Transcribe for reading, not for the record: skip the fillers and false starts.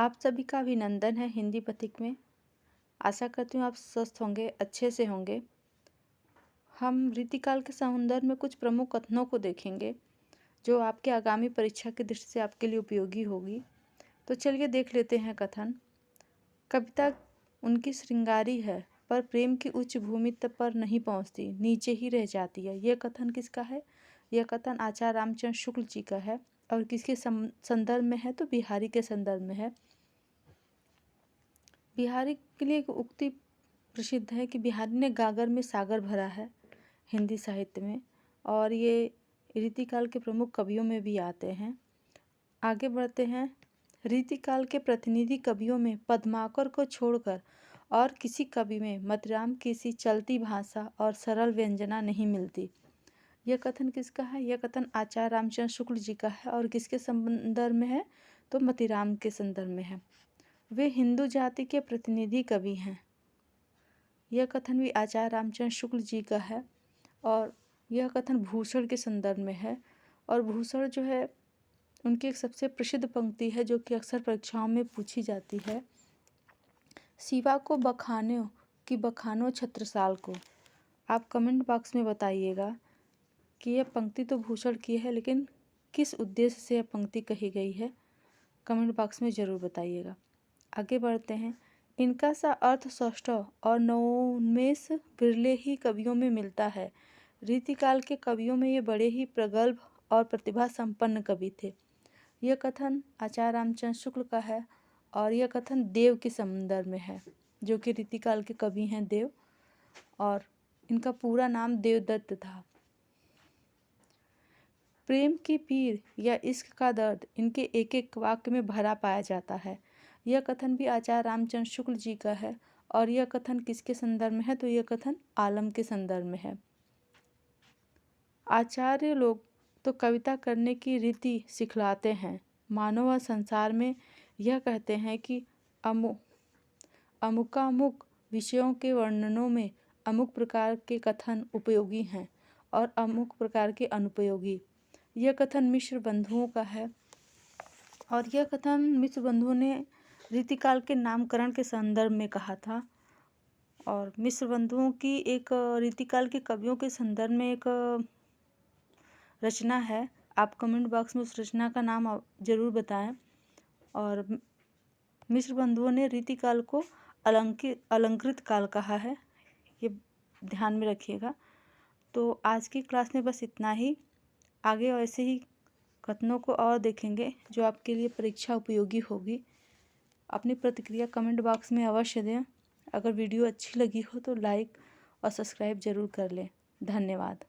आप सभी का अभिनंदन है हिंदी पथिक में। आशा करती हूँ आप स्वस्थ होंगे, अच्छे से होंगे। हम रीतिकाल के संदर्भ में कुछ प्रमुख कथनों को देखेंगे जो आपके आगामी परीक्षा की दृष्टि से आपके लिए उपयोगी होगी। तो चलिए देख लेते हैं कथन। कविता उनकी श्रृंगारी है पर प्रेम की उच्च भूमि तक पर नहीं पहुँचती, नीचे ही रह जाती है। यह कथन किसका है? यह कथन आचार्य रामचंद्र शुक्ल जी का है और किसके संदर्भ में है? तो बिहारी के संदर्भ में है। बिहारी के लिए एक उक्ति प्रसिद्ध है कि बिहारी ने गागर में सागर भरा है हिंदी साहित्य में, और ये रीतिकाल के प्रमुख कवियों में भी आते हैं। आगे बढ़ते हैं। रीतिकाल के प्रतिनिधि कवियों में पद्माकर को छोड़कर और किसी कवि में मतिराम की सी चलती भाषा और सरल व्यंजना नहीं मिलती। यह कथन किसका है? यह कथन आचार्य रामचंद्र शुक्ल जी का है और किसके संदर्भ में है? तो मतिराम के संदर्भ में है। वे हिंदू जाति के प्रतिनिधि कवि हैं। यह कथन भी आचार्य रामचंद्र शुक्ल जी का है और यह कथन भूषण के संदर्भ में है। और भूषण जो है उनकी एक सबसे प्रसिद्ध पंक्ति है जो कि अक्सर परीक्षाओं में पूछी जाती है। शिवा को बखानो कि बखानो छत्रसाल को। आप कमेंट बॉक्स में बताइएगा कि यह पंक्ति तो भूषण की है, लेकिन किस उद्देश्य से यह पंक्ति कही गई है, कमेंट बॉक्स में ज़रूर बताइएगा। आगे बढ़ते हैं। इनका सा अर्थ सौष्ठव और नवोन्मेष विरले ही कवियों में मिलता है। रीतिकाल के कवियों में ये बड़े ही प्रगल्भ और प्रतिभा संपन्न कवि थे। यह कथन आचार्य रामचंद्र शुक्ल का है और यह कथन देव के संदर्भ में है, जो कि रीतिकाल के कवि हैं देव, और इनका पूरा नाम देवदत्त था। प्रेम की पीर या इश्क का दर्द इनके एक एक वाक्य में भरा पाया जाता है। यह कथन भी आचार्य रामचंद्र शुक्ल जी का है और यह कथन किसके संदर्भ में है? तो यह कथन आलम के संदर्भ में है। आचार्य लोग तो कविता करने की रीति सिखलाते हैं। मानव व संसार में यह कहते हैं कि अमुकामुक विषयों के वर्णनों में अमुक प्रकार के कथन उपयोगी हैं और अमुक प्रकार के अनुपयोगी। यह कथन मिश्र बंधुओं का है और यह कथन मिश्र बंधुओं ने रीतिकाल के नामकरण के संदर्भ में कहा था। और मिश्र बंधुओं की एक रीतिकाल के कवियों के संदर्भ में एक रचना है। आप कमेंट बॉक्स में उस रचना का नाम ज़रूर बताएं। और मिश्र बंधुओं ने रीतिकाल को अलंकृत काल कहा है, ये ध्यान में रखिएगा। तो आज की क्लास में बस इतना ही। आगे ऐसे ही कथनों को और देखेंगे जो आपके लिए परीक्षा उपयोगी होगी। अपनी प्रतिक्रिया कमेंट बॉक्स में अवश्य दें। अगर वीडियो अच्छी लगी हो तो लाइक और सब्सक्राइब ज़रूर कर लें। धन्यवाद।